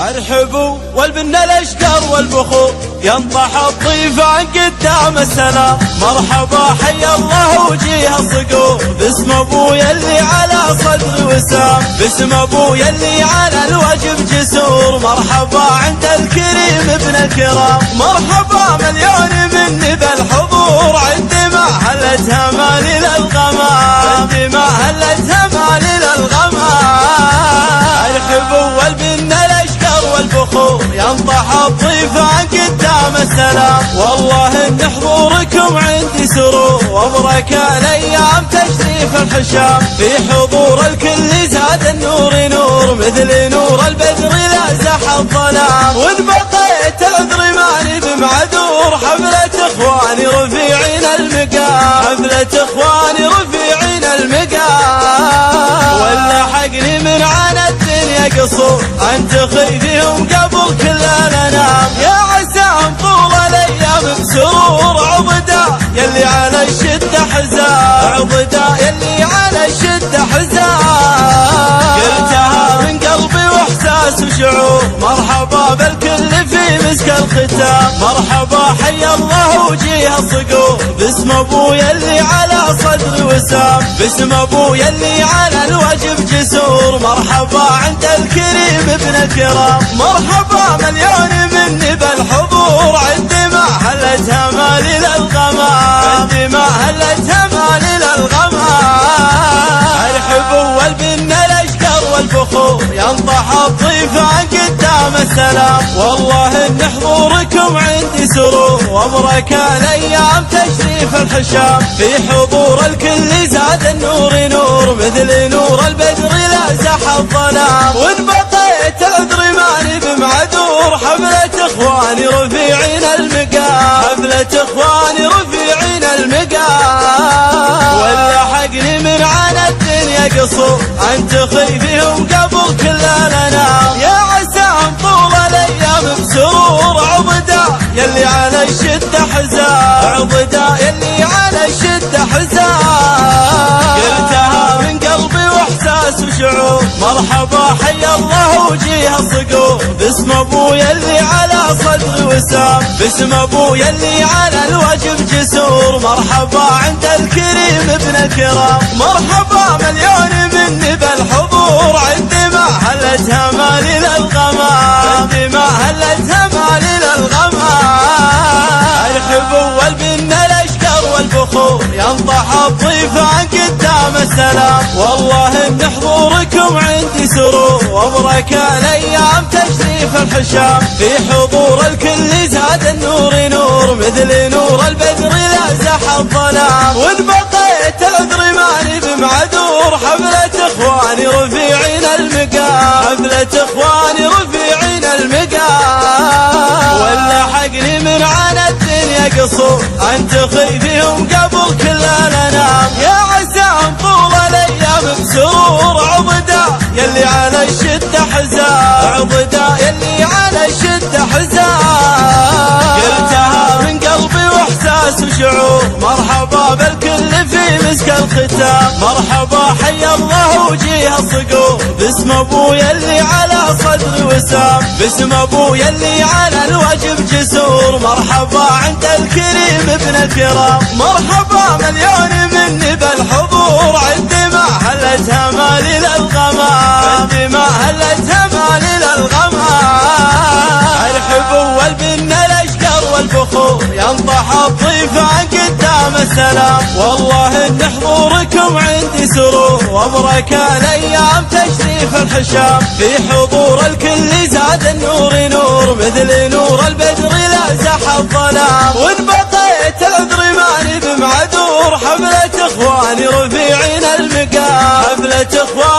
ارحبوا والبن الاشقر والبخور ينطح الضيفان قدام السلام. مرحبا حيا الله وجيه الصقور باسم ابويا اللي على صدري وسام، باسم ابويا اللي على الوجب جسور. مرحبا عند الكريم ابن الكرام، مرحبا مليون مني بالحضور. عندي ما هلتها مالي للغمام، عندي ما هلتها مالي للغمام. ارحبوا والبن الاشقر والبخور ينطح الضيفان قدام السلام. والله ان حضوركم عندي سرور، وابرك الايام تشريف الحشام. في حضور الكل زاد النور نور، مثل نور البدر لازح الظلام. وان بقيت العذر ماني بمعذور، حفلة اخواني رفيعين المقام، حفلة اخواني رفيعين المقام. ولا حقني من عنا الدنيا قصور، انتخي فيهم قبل كل الانام. يا عسام طول الايام بسرور، عضدا يلي على الشده حزام، عضدا يلي على الشده حزام. قلتها من قلبي واحساس وشعور، مرحبا بالكل في مسك الختام. مرحبا حيا الله وجيه الصقور باسم ابويا اللي على صدري وسام، باسم ابويا اللي على الوجب جسور. مرحبا عند الكريم ابن الكرام، مرحبا مليون مني بالحضور. عندي ما هلتها مالي للغمام، عندي ما هلتها مالي للغمام. ارحبوا والبن الاشقر والبخور ينطح الضيفان قدام السلام. والله ان حضوركم عندي سرور، وابرك الايام تشريف الحشام. في حضور الكل زاد النور نور، مثل نور البدر لازح الظلام. وان بقيت العذر ماني بمعذور، حفلة اخواني رفيعين المقام، حفلة اخواني رفيعين المقام. ولا حقني من عنا الدنيا قصور، انتخي فيهم قبل كل الانام. يا عسام طول الايام بسرور، عضدا يلي على الشده حزام، عضدا يلي على الشده حزام. قلتها من قلبي واحساس وشعور، مرحبا حيا الله وجيه الصقور باسم ابويا اللي على صدري وسام، باسم ابويا اللي على الوجب جسور. مرحبا عند الكريم ابن الكرام، مرحبا مليون مني بالحضور. عندي ما هلتها مالي للغمام، عندي ما هلتها مالي للغمام. ارحبوا والبن الاشقر والبخور ينطح الضيفان قدام السلام. والله ان حضوركم عندي سرور، وابرك الايام تشريف الحشام. في حضور الكل زاد النور نور، مثل نور البدر لازح الظلام. وان بقيت العذر ماني بمعذور، حفلة اخواني رفيعين المقام، حفلة اخواني رفيعين المقام. ولا حقني من عنا الدنيا قصور، انتخي فيهم قبل كل الانام. يا عسام طول الايام بسرور، عضدا يلي على الشده حزام، عضدا يلي على الشده حزام. قلتها من قلبي واحساس وشعور، مرحبا بالكل في مسك الختام. مرحبا حيا الله وجيه الصقور باسم ابويا اللي على صدري وسام، باسم ابويا اللي على الوجب جسور. مرحبا عند الكريم ابن الكرام، مرحبا مليون مني بالحضور. عندي ما هلتها مالي للغمام، عندي ما هلتها مالي للغمام. ارحبوا والبن الاشقر والبخور ينطح الضيفان قدام السلام. والله ان حضوركم عندي سرور، وابرك الايام تشريف الحشام. في حضور الكل زاد النور نور، مثل نور البدر لازح الظلام. وان بقيت العذر ماني بمعذور، حفلة اخواني رفيعين المقام، حفلة اخواني